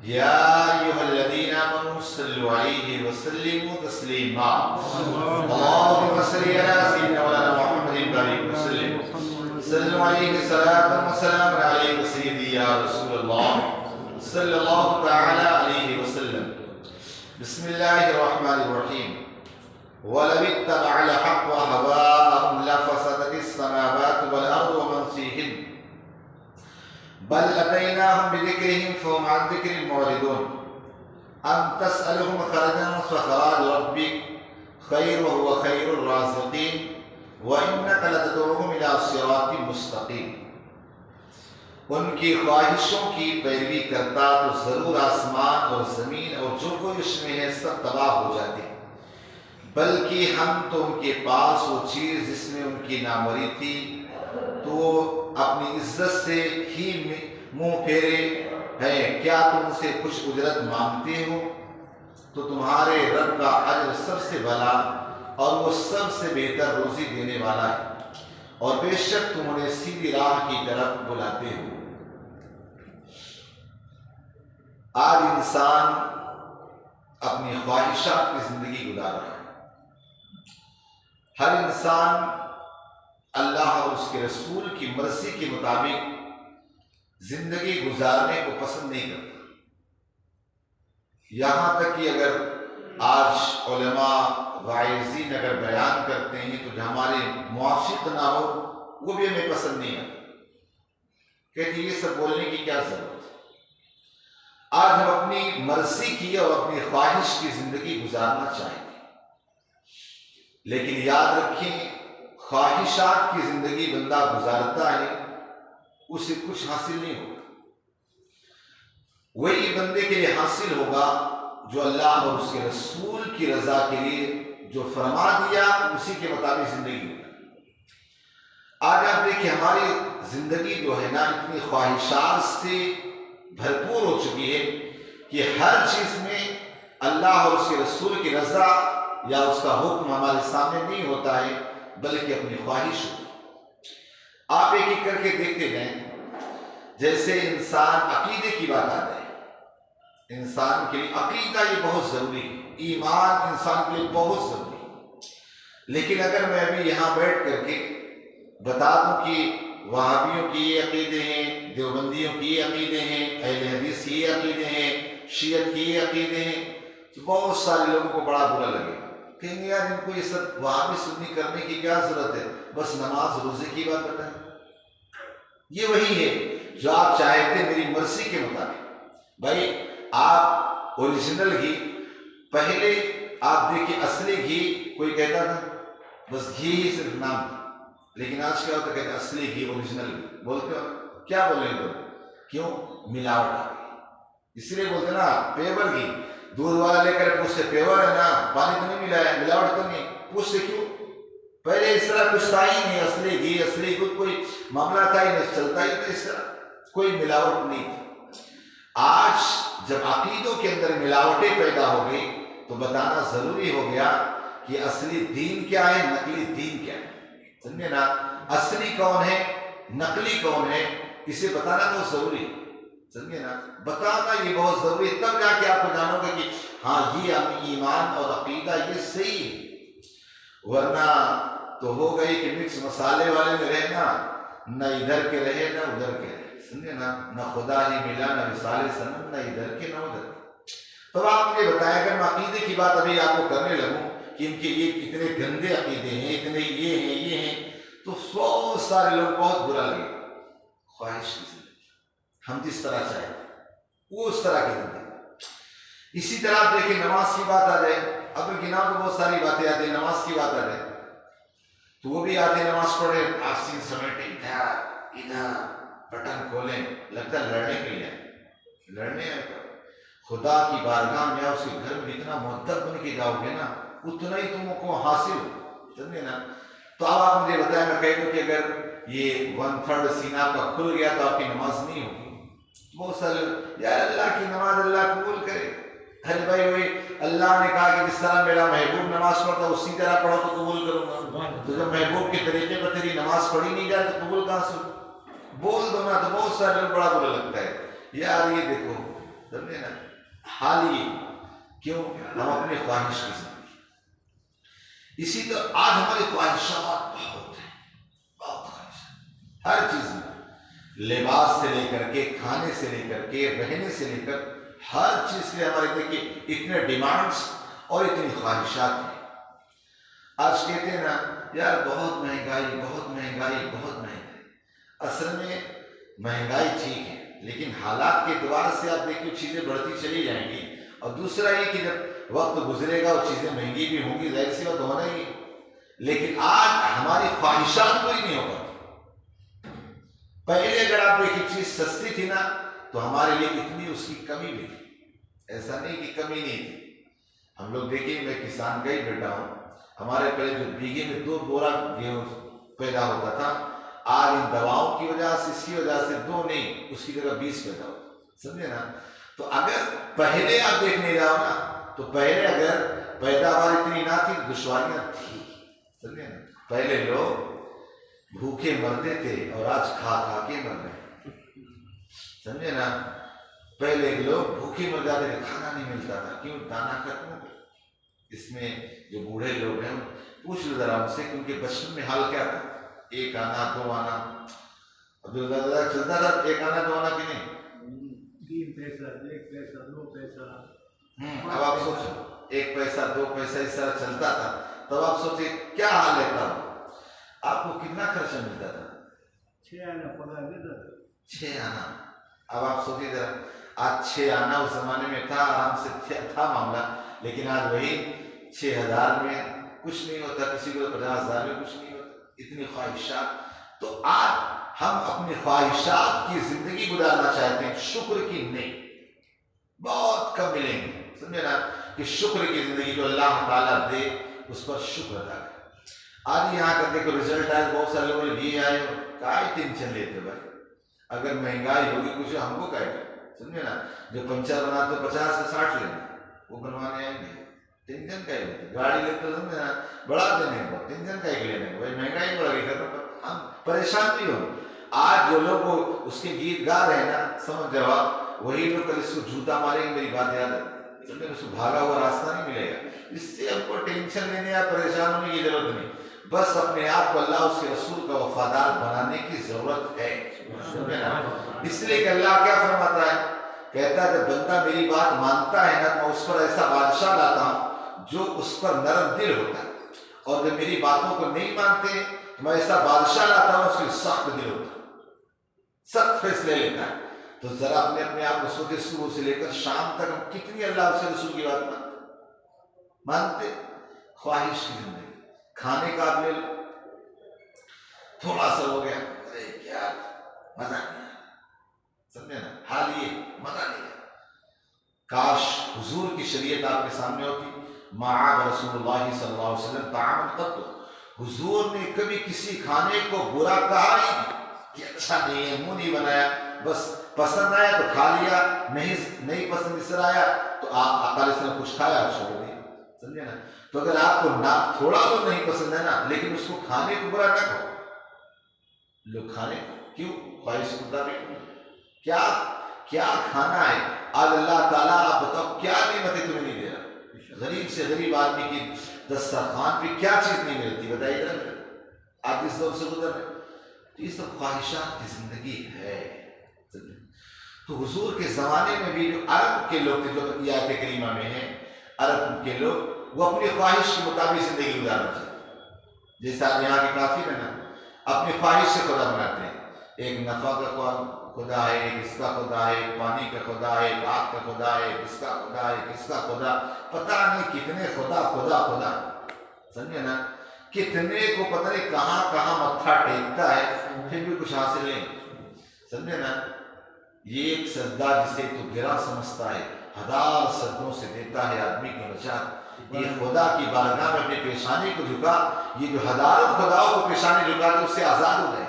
یا ایھا الذین آمنوا صلوا علیہ وسلموا تسلیما اللهم صل علی سیدنا مولانا محمد بارک وسلم صلوا علیہ صلاۃ وسلام علیک سیدی یا رسول اللہ صلی اللہ تعالی علیہ وسلم بسم اللہ الرحمن الرحیم وَلَوِ اتَّبَعَ الْحَقُّ أَهْوَاءَهُمْ لَفَسَدَتِ السَّمَاوَاتُ وَالْأَرْضُ وَمَنْ فِيهِنَّ بَلْ أَتَيْنَاهُمْ بِذِكْرِهِمْ فَهُمْ عَنْ ذِكْرِهِمْ مُعْرِضُونَ أَمْ تَسْأَلُهُمْ خَرْجًا فَخَرَاجُ رَبِّكَ خَيْرٌ وَهُوَ خَيْرُ الرَّازِقِينَ وَإِنَّكَ لَتَدْعُوهُمْ إِلَىٰ صِرَاطٍ مُسْتَقِيمٍ ان کی خواہشوں کی پیروی کرتا تو ضرور آسمان اور زمین اور جو کوئی اس میں ہے سب تباہ ہو جاتے، بلکہ ہم تو ان کے پاس وہ چیز جس میں ان کی نامری تھی تو وہ اپنی عزت سے ہی منہ پھیرے ہیں۔ کیا تم ان سے کچھ اجرت مانگتے ہو؟ تو تمہارے رب کا اجر سب سے بھلا اور وہ سب سے بہتر روزی دینے والا ہے، اور بے شک تم انہیں سیدھی راہ کی طرف بلاتے ہو۔ آج انسان اپنی خواہشات کی زندگی گزار رہا ہے۔ ہر انسان اللہ اور اس کے رسول کی مرضی کے مطابق زندگی گزارنے کو پسند نہیں کرتا، یہاں تک کہ اگر آج علماء واعظین اگر بیان کرتے ہیں تو جو ہمارے موافق نہ ہو وہ بھی ہمیں پسند نہیں آتا، کہتے یہ سب بولنے کی کیا ضرورت ہے۔ آج ہم اپنی مرضی کی اور اپنی خواہش کی زندگی گزارنا چاہتے ہیں، لیکن یاد رکھیں خواہشات کی زندگی بندہ گزارتا ہے اسے کچھ حاصل نہیں ہوگا، وہی بندے کے لیے حاصل ہوگا جو اللہ اور اس کے رسول کی رضا کے لیے جو فرما دیا اسی کے مطابق زندگی ہوگا۔ آج آپ دیکھیں ہماری زندگی جو ہے نا اتنی خواہشات سے بھرپور ہو چکی ہے کہ ہر چیز میں اللہ اور اس کے رسول کی رضا یا اس کا حکم ہمارے سامنے نہیں ہوتا ہے بلکہ اپنی خواہش ہوتی ہے۔ آپ ایک ایک کر کے دیکھتے جائیں، جیسے انسان عقیدے کی بات آ جائے، انسان کے لیے عقیدہ یہ بہت ضروری ہے، ایمان انسان کے لیے بہت ضروری ہے، لیکن اگر میں ابھی یہاں بیٹھ کر کے بتا دوں کہ وہابیوں کی یہ عقیدے ہیں، دیوبندیوں کی یہ عقیدے ہیں، اہل حدیث کی یہ عقیدے ہیں، شیعت کی یہ عقیدے ہیں، تو بہت سارے لوگوں کو بڑا برا لگے، کہیں گے یار ان کو یہ سب وہابی سنی کرنے کی کیا ضرورت ہے، بس نماز روزے کی بات بتائیں۔ یہ وہی ہے جو آپ چاہتے میری مرضی کے مطابق۔ بھائی آپ اوریجنل گھی، پہلے آپ دیکھیں اصلی گھی کوئی کہتا تھا بس گھی ہی صرف نام تھا، لیکن آج کیا ہوتا کہتے اصلی گھی اوریجنل گھی بولتے ہو، کیا بولیں گے کیوں؟ ملاوٹ آ گئی، اس لیے بولتے نا پیور گھی، دودھ والا لے کر پوچھتے پیور ہے نا، پانی تو نہیں ملایا، ملاوٹ تو نہیں، پوچھتے کیوں؟ پہلے اس طرح کچھ تھا ہی نہیں، اصلی گھی اصلی دودھ کوئی معاملہ تھا ہی نہیں، چلتا ہی تو اس طرح کوئی ملاوٹ نہیں تھی۔ آج جب عقیدوں کے اندر ملاوٹیں پیدا ہو گئی تو بتانا ضروری ہو گیا کہ اصلی دین کیا ہے، نقلی دین کیا ہے، سمجھے نا؟ اصلی کون ہے، نقلی کون ہے، اسے بتانا بہت ضروری ہے، سمجھے نا؟ بتانا یہ بہت ضروری ہے، تب جا کے آپ کو جانو گے کہ ہاں یہ ایمان اور عقیدہ یہ صحیح ہے، ورنہ تو ہو گئی کہ مکس مسالے والے میں رہنا، نہ ادھر کے رہے نہ ادھر کے رہے، سمجھے نا؟ نہ خدا ہی ملا نہ مثال سنم، نہ ادھر کے نہ ادھر کے۔ تو آپ مجھے بتایا اگر میں عقیدے کی بات ابھی آپ کو کرنے لگوں کہ ان کے یہ کتنے گندے عقیدے ہیں، اتنے یہ ہیں تو بہت سارے لوگ بہت برا لگے۔ خواہش کی زندگی ہم جس طرح چاہتے وہ اس طرح کی زندگی۔ اسی طرح آپ دیکھیں نماز کی بات آ جائے، اب گنا تو بہت ساری باتیں آتی ہیں، نماز کی بات آ جائے تو وہ بھی آتے نماز پڑھے، آستین سمیٹے، ادھر بٹن کھولیں، لگتا ہے لڑنے کے لیے لڑنے خدا کی بارگاہ میں اس کے گھر میں جتنا مؤدب بن کے جاؤ گے نا اتنا ہی تم کو حاصل ہو، سمجھے نا؟ تو اب آپ مجھے بتائیں، میں کہہ دوں کہ اگر یہ 1/3 سینہ کا کھل گیا تو آپ کی نماز نہیں ہوگی۔ بہت سارے یار اللہ کی نماز اللہ قبول کرے، ارے بھائی وہی اللہ نے کہا کہ جس طرح میرا محبوب نماز پڑھتا اسی طرح پڑھو تو قبول کروں گا، تو جب محبوب کے طریقے پر تیری نماز پڑھی نہیں جائے تو قبول کہاں سے؟ بول دو نا، تو بہت سارے لوگ بڑا برا لگتا ہے، یار یہ دیکھو سمجھے نا. حال یہ کیوں ہم اپنے خواہش کی زندگی. اسی طرح آج ہماری خواہشات بہت ہیں، بہت خواہشات ہر چیز میں، لباس سے لے کر کے، کھانے سے لے کر کے، رہنے سے لے کر ہر چیز کے ہمارے دیکھیے اتنے ڈیمانڈس اور اتنی خواہشات ہیں. آج کہتے ہیں نا یار بہت مہنگائی، بہت مہنگائی، بہت مہنگائی. اصل میں مہنگائی ٹھیک ہے، لیکن حالات کے اعتبار سے آپ دیکھیے چیزیں بڑھتی چلی جائیں گی. اور دوسرا یہ کہ جب وقت گزرے گا اور چیزیں مہنگی بھی ہوں گی، ظاہر سی بات ہونا ہی ہے. لیکن آج ہماری خواہشات کوئی نہیں ہو پاتی. پہلے اگر آپ دیکھیں چیز سستی تھی نا تو ہمارے لیے اتنی اس کی کمی بھی تھی. ایسا نہیں کہ کمی نہیں تھی. ہم لوگ دیکھیں، میں کسان کا ہی بیٹا ہوں. ہمارے پہلے جو بیگھے میں 2 بورا گیہوں پیدا ہوتا تھا، آج ان دواؤں کی وجہ سے، اس کی وجہ سے 2 نہیں، اس کی جگہ 20 پیدا ہوتا. سمجھے نا. تو اگر پہلے آپ دیکھنے جاؤ نا تو پہلے اگر پیداوار اتنی نہ تھی تو دشواریاں تھی. سمجھے نا. پہلے لوگ بھوکے مرتے تھے اور آج کھا کھا کے مر رہے ہیں. سمجھے نا. پہلے لوگ بھوکے مر جاتے تھے، کھانا نہیں ملتا تھا. کیوں؟ دانا ختم ہو گیا. اس میں جو بوڑھے لوگ ہیں پوچھ لو ذرا ان سے کہ ان کے بچپن میں حال کیا تھا. 1 آنا 2 آنا عبداللہ چلتا تھا. 1 آنا 2 آنا کہ نہیں؟ 3 پیسہ 1 پیسہ 2 پیسہ. اب آپ سوچو 1 پیسہ 2 پیسہ اس طرح چلتا تھا. تب آپ سوچے کیا حال رہتا ہو. آپ کو کتنا خرچہ ملتا تھا؟ 6 آنا پگار دیتا تھا. 6 آنا. اب آپ سوچیے ذرا، آج 6 آنا اس زمانے میں تھا، آرام سے تھا معاملہ. لیکن آج وہی 6,000 میں کچھ نہیں ہوتا، کسی کو 50,000 میں کچھ نہیں ہوتا. اتنی خواہشات. تو آج ہم اپنی خواہشات کی زندگی گزارنا چاہتے ہیں، شکر کی نہیں. بہت کم ملیں گے. سمجھے نا کہ شکر کی زندگی جو اللہ تعالیٰ دے اس پر شکر ادا کریں. آج یہاں کر دیکھو رزلٹ آئے، بہت سارے لوگ یہ آئے، کائی ٹینشن لیتے بھائی. اگر مہنگائی ہوگی کچھ ہم کو کہے گا. سمجھے نا. جو پنچر بنا تو 50 سے 60 لینا، وہ بنوانے آئیں گے. ٹینشن کا ہی ہوتا ہے. گاڑی لیتے تو سمجھے نا بڑا دینے کو، ٹینشن کا ہی لینے کو. بھائی مہنگائی بڑھ گئی ہے، ہم پریشان نہیں ہوں. آج جو لوگ اس کے گیت گا رہے ہیں نا، سمجھ جواب وہی لوگ کل اس کو جوتا ماریں گے. میری بات یاد ہے. اس کو بھاگا ہوا راستہ نہیں ملے گا. اس سے ہم کو ٹینشن لینے یا پریشان ہونے کی ضرورت نہیں. بس اپنے آپ کو اللہ اس کے رسول کا وفادار بنانے کی ضرورت ہے. اس لیے کہ اللہ کیا فرماتا ہے، کہتا ہے جب بندہ میری بات مانتا ہے نا، میں اس پر ایسا بادشاہ لاتا ہوں جو اس پر نرم دل ہوتا ہے. اور جب میری باتوں کو نہیں مانتے تو میں ایسا بادشاہ لاتا ہوں اس کی سخت دل ہوتا ہے، سخت فیصلے لیتا ہے. تو ذرا اپنے آپ کو سوچے، صبح سے لے کر شام تک ہم کتنی اللہ سے رسول کی بات مانتے. خواہش کی زندگی. کھانے کا آپ لے لو، تھوڑا سا ہو گیا، ارے کیا مزہ نہیں آیا. سمجھے نا. حال یہ مزہ نہیں آیا. کاش حضور کی شریعت آپ کے سامنے ہوتی. معاب رسول اللہ صلی اللہ علیہ وسلم طعام قط، حضور نے کبھی کسی کھانے کو برا کہا نہیں کہ اچھا نہیں ہے، منہ نہیں بنایا. بس پسند آیا تو کھا لیا، نہیں پسند اس طرح آیا تو آپ آقا علیہ السلام کچھ کھایا چھوڑ دیا. سمجھے نا. تو اگر آپ کو تھوڑا تو نہیں پسند ہے نا، لیکن اس کو کھانے کو برا نہ کہو. لوگ کھانے کیوں؟ خواہش کے مطابق. کیا کھانا ہے. آج اللہ تعالیٰ آپ بتاؤ کیا نعمتیں تمہیں نہیں دے رہا. غریب سے غریب آدمی کی دسترخوان پہ کیا چیز نہیں ملتی بتائیے ذرا. آپ اس دور سے گزر رہے. تو یہ سب خواہشات کی زندگی ہے. تو حضور کے زمانے میں بھی جو عرب کے لوگ تھے، جو آیت کریمہ میں ہیں، عرب کے لوگ وہ اپنی خواہش کے مطابق زندگی گزارنا چاہتے ہیں. جیسا یہاں کے کافر ہے نا، اپنی خواہش سے خدا بناتے ہیں. ایک نفع کا خدا ہے، ایک اس کا خدا ہے، ایک پانی کا خدا ہے، ایک آگ کا خدا ہے، کس کا خدا ہے، کس کا خدا. پتہ نہیں کتنے خدا خدا خدا. سمجھے نا. کتنے کو پتہ نہیں کہاں کہاں متھا ٹیکتا ہے، پھر بھی کچھ حاصل نہیں. سمجھے نا. یہ ایک سجدہ جسے تو گرا سمجھتا ہے، 1000 سجدوں سے دیتا ہے آدمی کی نجات. یہ خدا کی بارگاہ میں اپنے پیشانی کو جھکا. یہ جو 1000 خداؤں کو پیشانی جھکا تو اس سے آزاد ہو جائے.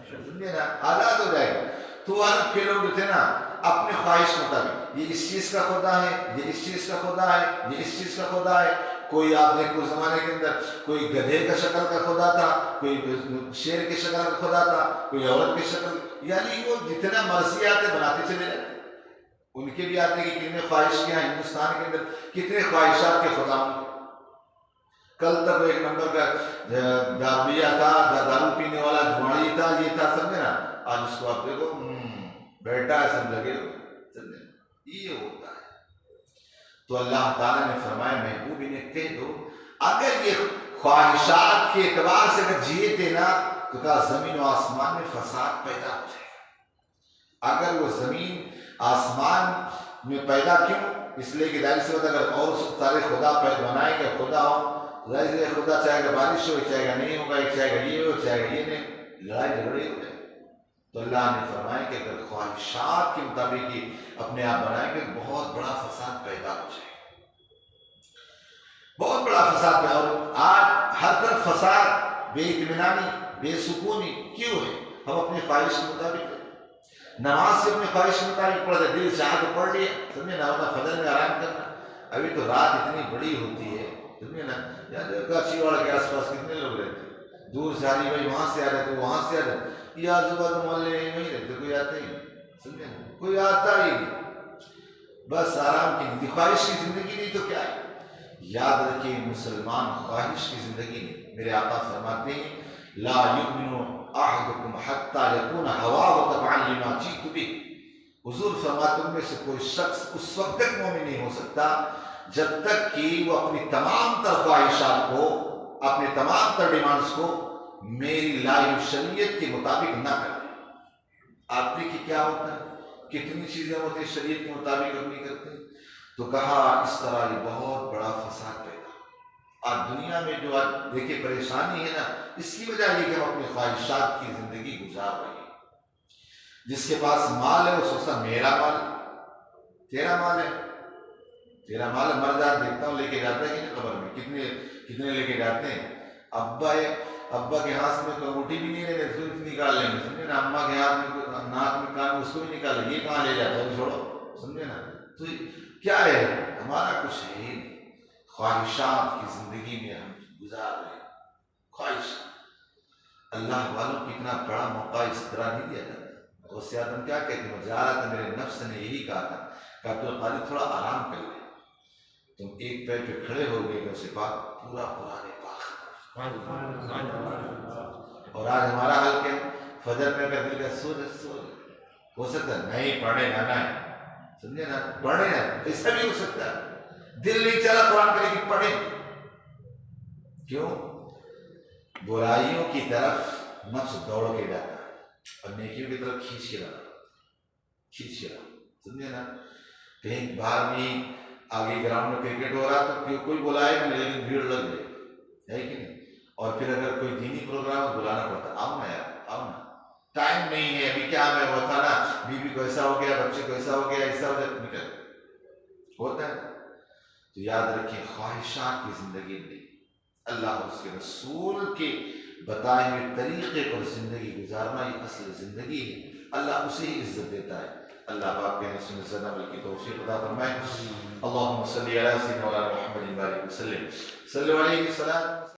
سمجھے نا. آزاد ہو جائے. تو عرب کے لوگ جو تھے نا اپنے خواہش مطابق، یہ اس چیز کا خدا ہے، یہ اس چیز کا خدا ہے، یہ اس چیز کا خدا ہے. کوئی آپ دیکھو زمانے کے اندر کوئی گدھے کا شکل کا خدا تھا، کوئی شیر کی شکل کا خدا تھا، کوئی عورت کی شکل، یعنی وہ جتنا مرضی آتے بناتے چلے جاتے. ان کے بھی آتے کہ کتنے خواہش کے ہیں ہندوستان کے اندر، کتنے خواہشات کے خدا. کل تک ایک نمبر کا داریا تھا، دارو پینے والا جھماڑی تھا، یہ تھا، سمجھے نا. آج اس کو آپ دیکھو بیٹھا ہے، سب لگے سمجھے. یہ ہوتا ہے. تو اللہ تعالیٰ نے فرمایا محبوب انہیں کہہ دو اگر یہ خواہشات کے اعتبار سے اگر جیے تھے نا تو کہا زمین و آسمان میں فساد پیدا ہو جائے گا. اگر وہ زمین آسمان میں پیدا کیوں؟ اس لیے کہ ظاہر سی بات اگر اور سارے خدا بنائیں گے، خدا ہو، ظاہر ہے خدا چاہے گا بارش ہو، چاہے گا نہیں ہوگا، چاہے گا یہ ہو، چاہے گا یہ نہیں، لڑائی جھگڑے ہو جائے. تو اللہ نے فرمایا کہ اگر خواہشات کے مطابق ہی اپنے آپ بنائیں گے بہت بڑا فساد پیدا ہو جائے گا، بہت بڑا فساد پیدا. اور آج ہر طرف فساد، بے اطمینانی، بے سکونی کیوں ہے؟ ہم اپنی خواہش کے مطابق نماز سے اپنی خواہش کے مطابق پڑھتے، دل چاہ تو پڑھ لیا، سمجھے نا، ورنہ فجر میں آرام کرنا. ابھی تو رات اتنی بڑی ہوتی ہے، سمجھے نا. یہاں کاچی واڑہ کے آس پاس کتنے لوگ رہتے ہیں، دور سے آدھی بھائی وہاں سے آ رہے تو وہاں سے آ رہے، یہ آزو بازو محلے میں نہیں رہتے، کوئی آتا ہی نہیں، سمجھے نا، کوئی آتا ہی نہیں. بس آرام کی نہیں، خواہش کی زندگی نہیں تو کیا ہے. یاد رکھیں مسلمان خواہش کی زندگی نہیں. میرے آقا فرماتے ہیں لا یؤمن احدکم حتی یکون ہواہ تبعا لما جئت بہ. حضور فرماتے ہیں ان میں سے کوئی شخص اس وقت تک مومن نہیں ہو سکتا جب تک کہ وہ اپنی تمام تر خواہشات کو، اپنے تمام تر ڈیمانڈس کو میری لائی شریعت کے مطابق نہ کرے. آپ دیکھیں کیا ہوتا ہے، کتنی چیزیں ہوتی ہیں شریعت کے مطابق ہم نہیں کرتے. تو کہا اس طرح یہ بہت بڑا فساد پیدا. آج دنیا میں جو آج دیکھیں پریشانی ہے نا، اس کی وجہ یہ کہ ہم اپنی خواہشات کی زندگی گزار رہے ہیں. جس کے پاس مال ہے وہ سوچتا میرا مال، تیرا مال ہے، تیرا مال ہے. مر جاتا دیکھتا ہوں لے کے جاتا ہے کہ نہیں قبر میں، کتنے لے کے جاتے ہیں. ابا کے ہاتھ میں انگوٹھی بھی نہیں رہے، اس کو نکال لیں گے، سمجھے نا. اماں کے ہاتھ میں ناک میں کان میں، اس کو بھی نکال لیں گے. یہ کہاں لے جاتا ہے، چھوڑو، سمجھے نا. تو کیا ہے ہمارا کچھ ہے ہی نہیں. خواہشات کی زندگی میں ہم گزار رہے ہیں. خواہش اللہ والوں کو اتنا بڑا موقع اس طرح نہیں دیا جاتا. غوث اعظم کیا کہتے ہیں، جا رہا تھا میرے نفس نے یہی کہا تھا کہ عبدالقادر تھوڑا آرام کر لے. تم ایک پیر پہ کھڑے ہو گئے غوث پاک پورا قرآن پاک. اور آج ہمارا حال کیا، فجر میں اگر دل کا سو ہو سکتا ہے نہیں پڑھے جانا ہے، سمجھے نا، پڑھے نا، ایسا بھی ہو سکتا ہے. دل نہیں چلا قرآن کا لیکن پڑھے. کیوں؟ برائیوں کی طرف نفس دوڑ کے جاتا ہے اور نیکیوں کی طرف کھینچ کے لاتا، سمجھے نا. کہیں باہر بھی آگے گراؤنڈ میں کرکٹ ہو رہا تو کوئی بلائے گا لیکن بھیڑ لگ گئی ہے کہ نہیں. اور پھر اگر کوئی دینی پروگرام بلانا پڑتا، آؤ نا یار، آؤ نا، ٹائم نہیں ہے ابھی، کیا میں وہ تھا نا، بیوی کو ایسا ہو گیا، بچے کو ایسا ہو گیا، ایسا ہو جائے، نکل ہوتا ہے. تو یاد رکھیں خواہشات کی زندگی نہیں، اللہ اور اس کے رسول کے بتائے ہوئے طریقے پر زندگی گزارنا یہ اصل زندگی ہے. اللہ اسے ہی عزت دیتا ہے. اللہ پاک کے نسل زدہ عمل کی توفیق عطا فرمائے. اللہم صلی علی سیدنا مولانا محمد بارک وسلم صلی علیہ وسلم.